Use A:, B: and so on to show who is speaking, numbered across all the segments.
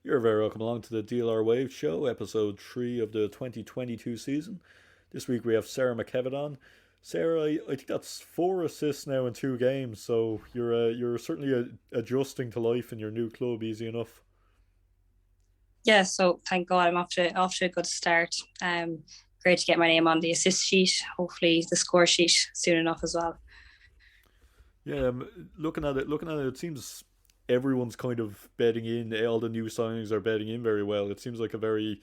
A: You're very welcome along to the DLR Waves Show, episode 3 of the 2022 season. This week we have Sarah McKevitt on. Sarah, I think that's 4 assists now in 2 games, so you're certainly adjusting to life in your new club easy enough.
B: Yeah, so thank God I'm off to a good start. Great to get my name on the assist sheet. Hopefully the score sheet soon enough as well.
A: Yeah, looking at it, it seems everyone's kind of bedding in. All the new signings are bedding in very well. It seems like a very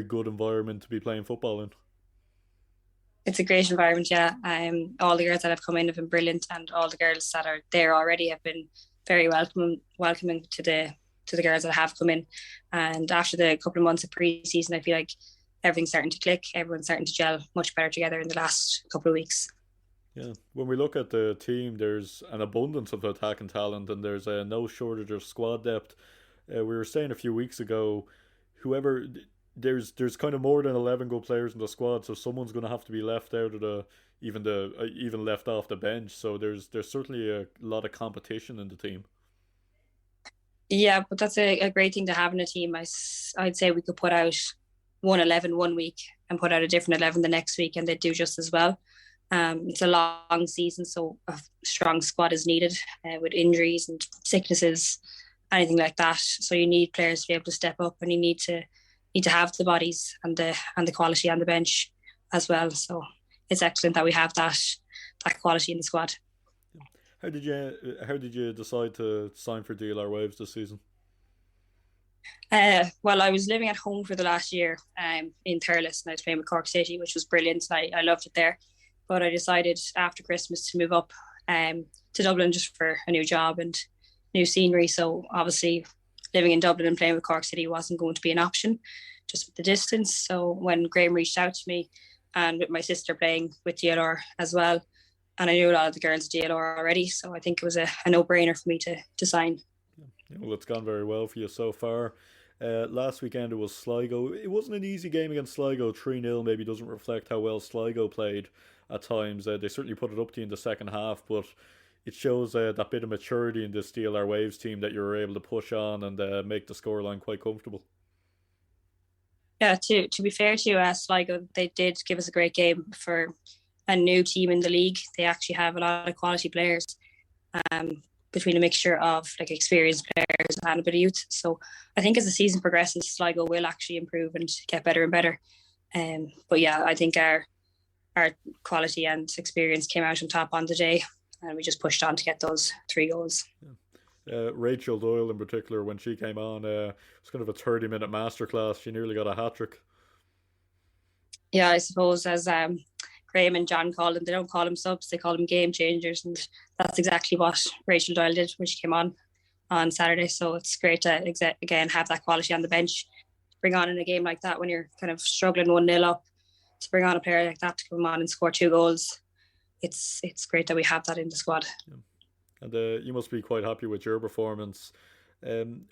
A: good environment to be playing football in.
B: It's a great environment, yeah. All the girls that have come in have been brilliant, and all the girls that are there already have been very welcoming to the girls that have come in. And after the couple of months of pre-season, I feel like everything's starting to click. Everyone's starting to gel much better together in the last couple of weeks.
A: Yeah, when we look at the team, there's an abundance of attacking talent, and there's no shortage of squad depth. We were saying a few weeks ago, whoever there's kind of more than 11 good players in the squad, so someone's going to have to be left out of even left off the bench. So there's certainly a lot of competition in the team.
B: Yeah, but that's a great thing to have in a team. I'd say we could put out one 11 one week and put out a different 11 the next week, and they do just as well. It's a long season, so a strong squad is needed with injuries and sicknesses, anything like that. So you need players to be able to step up, and you need to have the bodies and the quality on the bench as well. So it's excellent that we have that quality in the squad.
A: How did you decide to sign for DLR Waves this season?
B: Well, I was living at home for the last year in Thurles, and I was playing with Cork City, which was brilliant. I loved it there. But I decided after Christmas to move up to Dublin just for a new job and new scenery. So obviously living in Dublin and playing with Cork City wasn't going to be an option just with the distance. So when Graham reached out to me, and with my sister playing with DLR as well, and I knew a lot of the girls at DLR already, so I think it was a no-brainer for me to sign.
A: Yeah, well, it's gone very well for you so far. Last weekend it was Sligo. It wasn't an easy game against Sligo. 3-0 maybe doesn't reflect how well Sligo played at times. They certainly put it up to you in the second half, but it shows that bit of maturity in this DLR Waves team that you were able to push on and make the scoreline quite comfortable.
B: Yeah, to be fair to Sligo, they did give us a great game for a new team in the league. They actually have a lot of quality players, between a mixture of like experienced players and a bit of youth. So I think as the season progresses, Sligo will actually improve and get better and better. But yeah, I think our quality and experience came out on top on the day, and we just pushed on to get those 3 goals.
A: Rachel Doyle in particular, when she came on, it was kind of a 30-minute masterclass. She nearly got a hat trick.
B: Yeah, I suppose as Graham and John call them, they don't call them subs, they call them game changers, and that's exactly what Rachel Doyle did when she came on Saturday. So it's great to again have that quality on the bench, bring on in a game like that when you're kind of struggling 1-0 up, to bring on a player like that to come on and score 2 goals. It's great that we have that in the squad.
A: Yeah. And you must be quite happy with your performance.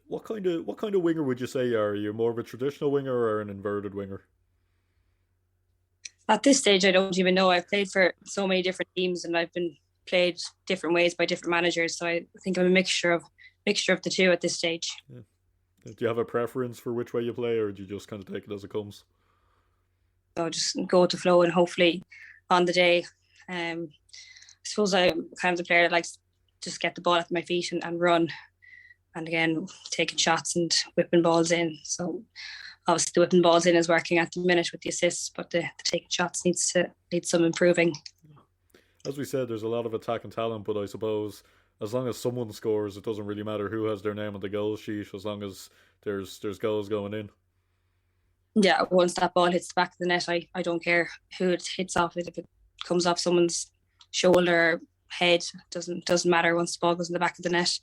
A: What kind of winger would you say you are? Are you more of a traditional winger or an inverted winger?
B: At this stage, I don't even know. I've played for so many different teams, and I've been played different ways by different managers. So I think I'm a mixture of the two at this stage.
A: Yeah. Do you have a preference for which way you play, or do you just kind of take it as it comes?
B: So just go with the flow, and hopefully on the day, I suppose I'm kind of the player that likes to just get the ball at my feet and run, and again taking shots and whipping balls in. So obviously the whipping balls in is working at the minute with the assists, but the taking shots needs some improving.
A: As we said, there's a lot of attacking talent, but I suppose as long as someone scores, it doesn't really matter who has their name on the goal sheet, as long as there's goals going in.
B: Yeah, once that ball hits the back of the net, I don't care who it hits off it. If it comes off someone's shoulder, head, doesn't matter once the ball goes in the back of the net.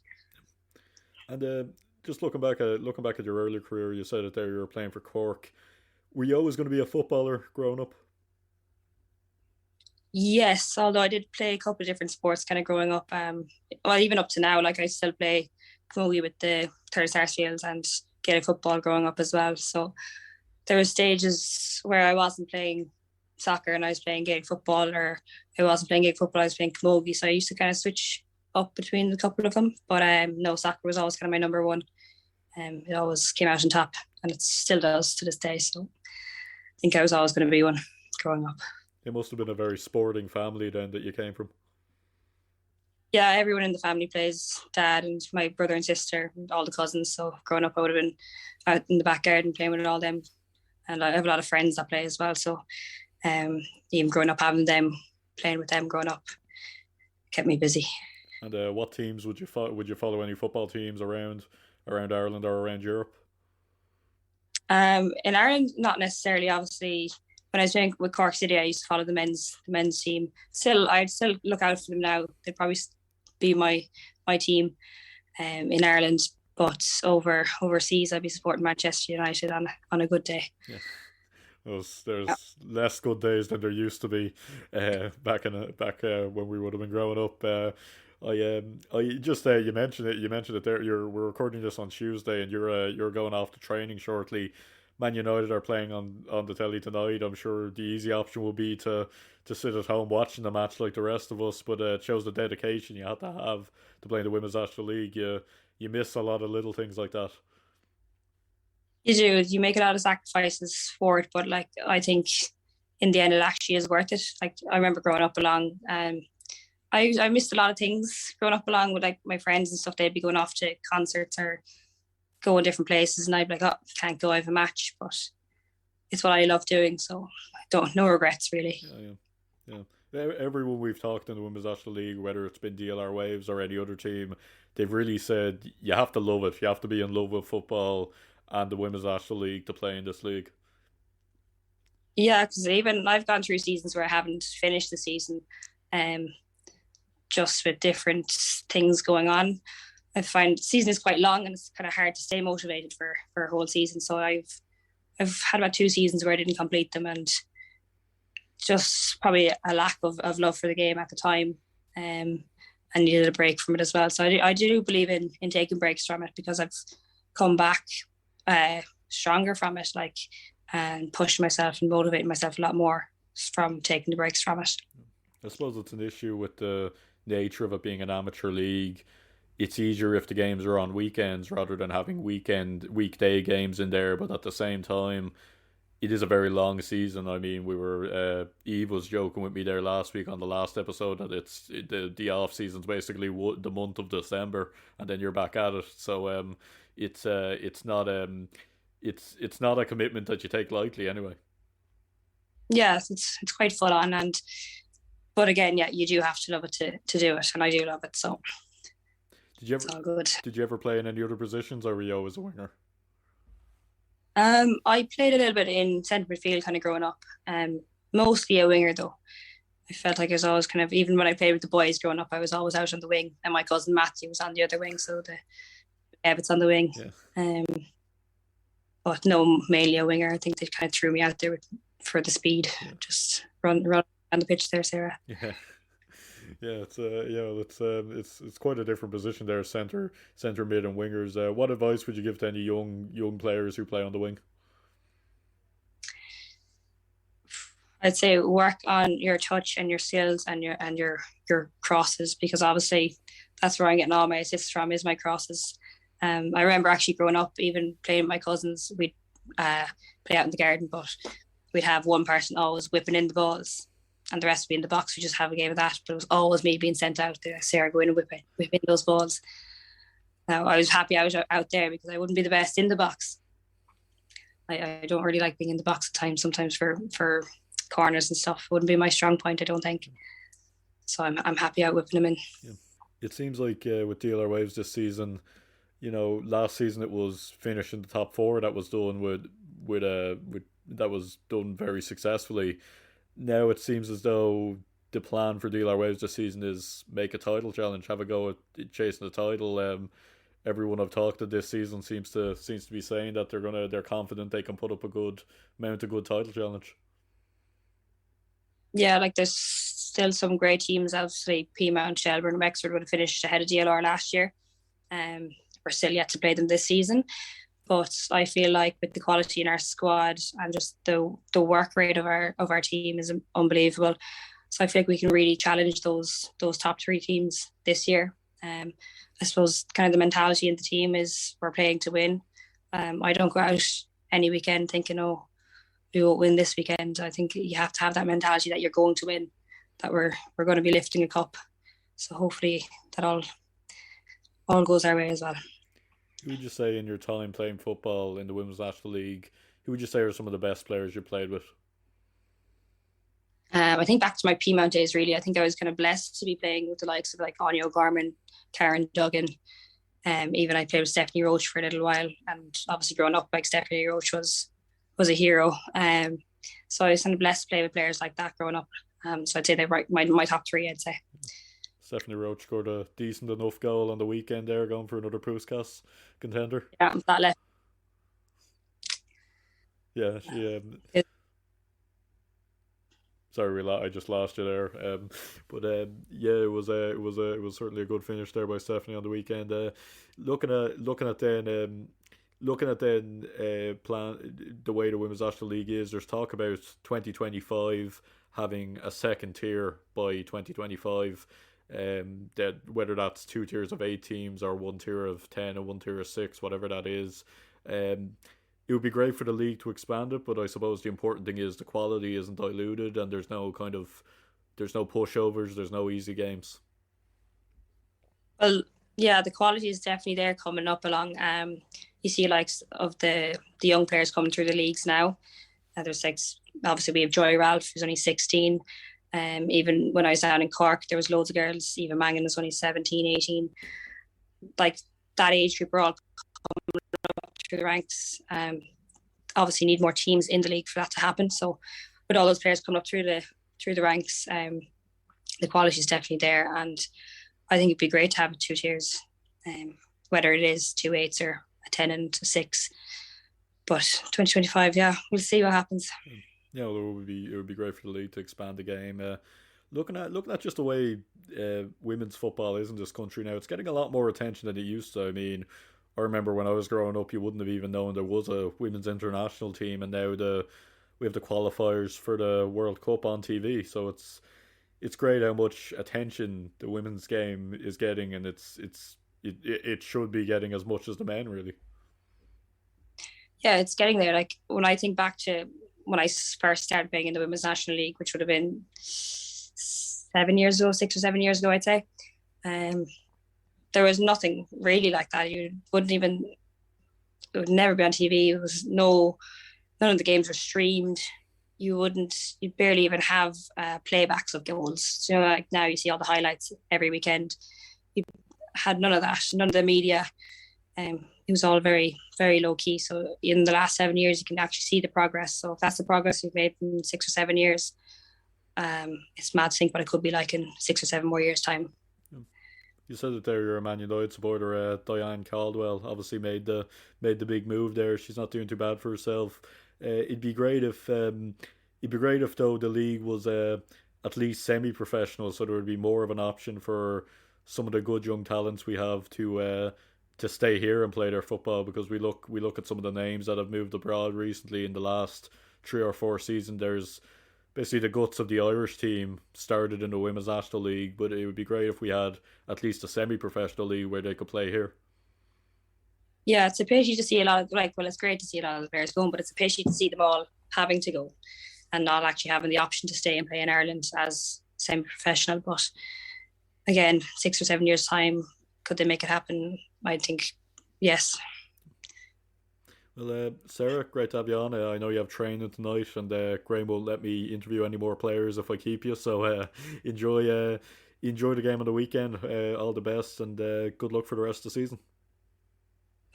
A: And just looking back at your earlier career, you said it there. You were playing for Cork. Were you always going to be a footballer growing up?
B: Yes, although I did play a couple of different sports kind of growing up. Well, even up to now, like I still play camogie with the third Sarsfields and Gaelic football growing up as well. So there were stages where I wasn't playing soccer and I was playing Gaelic football, or I wasn't playing Gaelic football, I was playing camogie. So I used to kind of switch up between a couple of them. But no, soccer was always kind of my number one. It always came out on top, and it still does to this day. So I think I was always going to be one growing up.
A: It must have been a very sporting family then that you came from.
B: Yeah, everyone in the family plays. Dad and my brother and sister, and all the cousins. So growing up, I would have been out in the back garden playing with all them, and I have a lot of friends that play as well. So, even growing up, having them playing with them growing up kept me busy.
A: And what teams would you follow? Would you follow any football teams around Ireland or around Europe?
B: In Ireland, not necessarily. Obviously, when I was playing with Cork City, I used to follow the men's team. I'd still look out for them now. They'd probably be my team in Ireland. But overseas, I'd be supporting Manchester United on a good day.
A: Yeah. There's less good days than there used to be back when we would have been growing up. I just you mentioned it there. We're recording this on Tuesday, and you're going off to training shortly. Man United are playing on the telly tonight. I'm sure the easy option will be to sit at home watching the match like the rest of us, but it shows the dedication you have to play in the Women's National League. You miss a lot of little things like that.
B: You do. You make a lot of sacrifices for it, but like I think in the end, it actually is worth it. Like I remember growing up along, I missed a lot of things growing up along with like my friends and stuff. They'd be going off to concerts or going different places, and I'd be like, oh, can't go. I have a match, but it's what I love doing, so no regrets really.
A: Yeah. Everyone we've talked in the Women's National League, whether it's been DLR Waves or any other team, they've really said you have to love it. You have to be in love with football and the Women's National League to play in this league.
B: Yeah, because even I've gone through seasons where I haven't finished the season, just with different things going on. I find the season is quite long, and it's kind of hard to stay motivated for a whole season. So I've had about 2 seasons where I didn't complete them, and just probably a lack of love for the game at the time, and needed a break from it as well. So I do believe in taking breaks from it, because I've come back stronger from it, like, and pushing myself and motivating myself a lot more from taking the breaks from it.
A: I suppose it's an issue with the nature of it being an amateur league. It's easier if the games are on weekends rather than having weekday games in there, but at the same time it is a very long season. I mean, Eve was joking with me there last week on the last episode that the off season's basically the month of December, and then you're back at it. So it's not a commitment that you take lightly anyway.
B: Yes, it's quite full on, but again, yeah, you do have to love it to do it, and I do love it. So it's all good.
A: Did you ever play in any other positions, or were you always a winger?
B: I played a little bit in centre midfield kind of growing up. Mostly a winger though. I felt like I was always kind of, even when I played with the boys growing up, I was always out on the wing, and my cousin Matthew was on the other wing, so the Ebbets on the wing. Yeah. But no, mainly a winger. I think they kind of threw me out there for the speed. Yeah. Just run on the pitch there, Sarah.
A: Yeah. Yeah, it's quite a different position there, centre mid and wingers. What advice would you give to any young players who play on the wing?
B: I'd say work on your touch and your skills and your crosses, because obviously that's where I'm getting all my assists from, is my crosses. I remember actually growing up, even playing with my cousins, we'd play out in the garden, but we'd have one person always whipping in the balls, and the rest would be in the box. We just have a game of that, but it was always me being sent out there, Sarah, going and whipping those balls. Now, I was happy I was out there, because I wouldn't be the best in the box. I don't really like being in the box at times, sometimes for corners and stuff. It wouldn't be my strong point, I don't think. So I'm happy out whipping them in. Yeah.
A: It seems like with DLR Waves this season, last season it was finished in the top 4. That was done that was done very successfully. Now it seems as though the plan for DLR Waves this season is make a title challenge, have a go at chasing the title. Everyone I've talked to this season seems to be saying that they're confident they can put up a good title challenge.
B: Yeah, like there's still some great teams. Obviously, Peamount, Shelburne, and Wexford would have finished ahead of DLR last year. We're still yet to play them this season. But I feel like with the quality in our squad and just the work rate of our team is unbelievable. So I feel like we can really challenge those top 3 teams this year. I suppose kind of the mentality in the team is we're playing to win. I don't go out any weekend thinking, oh, we won't win this weekend. I think you have to have that mentality that you're going to win, that we're going to be lifting a cup. So hopefully that all goes our way as well.
A: Who would you say in your time playing football in the Women's National League? Who would you say are some of the best players you played with?
B: I think back to my Peamount days, really. I think I was kind of blessed to be playing with the likes of like Anya O'Gorman, Karen Duggan. Even I played with Stephanie Roach for a little while, and obviously growing up, like Stephanie Roach was a hero. So I was kind of blessed to play with players like that growing up. So I'd say they're right, my top three, I'd say.
A: Stephanie Roach scored a decent enough goal on the weekend there, going for another Puskas contender.
B: Yeah, that left.
A: Yeah, she. Sorry, I just lost you there. Yeah, it was certainly a good finish there by Stephanie on the weekend. Looking at then plan the way the Women's National League is. There's talk about 2025 having a second tier by 2025. That whether that's two tiers of 8 teams or one tier of 10 and one tier of 6, whatever that is. Um, it would be great for the league to expand it, but I suppose the important thing is the quality isn't diluted and there's no pushovers, there's no easy games.
B: Well, yeah, the quality is definitely there coming up along. You see, like of the young players coming through the leagues now. There's like obviously we have Joy Ralph, who's only 16. Even when I was down in Cork, there was loads of girls. Eva Mangan was only 17, 18. Like that age group are all through the ranks. Obviously, need more teams in the league for that to happen. So, with all those players coming up through the ranks, the quality is definitely there, and I think it'd be great to have 2 tiers, whether it is 2 8s or a 10 and a 6. But 2025, yeah, we'll see what happens.
A: Yeah, well, it would be great for the league to expand the game. Looking at just the way women's football is in this country now, it's getting a lot more attention than it used to. I mean, I remember when I was growing up, you wouldn't have even known there was a women's international team, and now the we have the qualifiers for the World Cup on TV. So it's great how much attention the women's game is getting, and it should be getting as much as the men really.
B: Yeah, it's getting there. Like when I think back to when I first started playing in the Women's National League, which would have been 7 years ago, 6 or 7 years ago, I'd say. Um, there was nothing really like that. You wouldn't even, it would never be on TV. It was none of the games were streamed. You'd barely even have playbacks of goals. So, like now you see all the highlights every weekend. You had none of that, none of the media. It was all very, very low key. So in the last 7 years, you can actually see the progress. So if that's the progress we've made in 6 or 7 years, it's mad to think what it could be like in 6 or 7 more years' time.
A: You said that there you're a Man United supporter. Diane Caldwell obviously made the big move there. She's not doing too bad for herself. It'd be great if though the league was at least semi-professional, so there would be more of an option for some of the good young talents we have to stay here and play their football, because we look at some of the names that have moved abroad recently in the last 3 or 4 seasons. There's basically the guts of the Irish team started in the Women's National League, but it would be great if we had at least a semi-professional league where they could play here.
B: Yeah, it's a pity to see a lot of well, it's great to see a lot of the players going, but it's a pity to see them all having to go and not actually having the option to stay and play in Ireland as semi-professional. But again, 6 or 7 years time, could they make it happen? I think yes.
A: Well, Sarah, great to have you on. I know you have training tonight, and Graham won't let me interview any more players if I keep you. So enjoy enjoy the game on the weekend. All the best, and good luck for the rest of the season.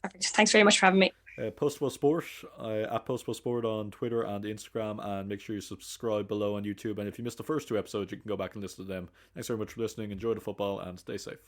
B: Perfect. Thanks very much for having me.
A: Postwell Sport at Postwell Sport on Twitter and Instagram, and make sure you subscribe below on YouTube. And if you missed the first 2 episodes, you can go back and listen to them. Thanks very much for listening. Enjoy the football and stay safe.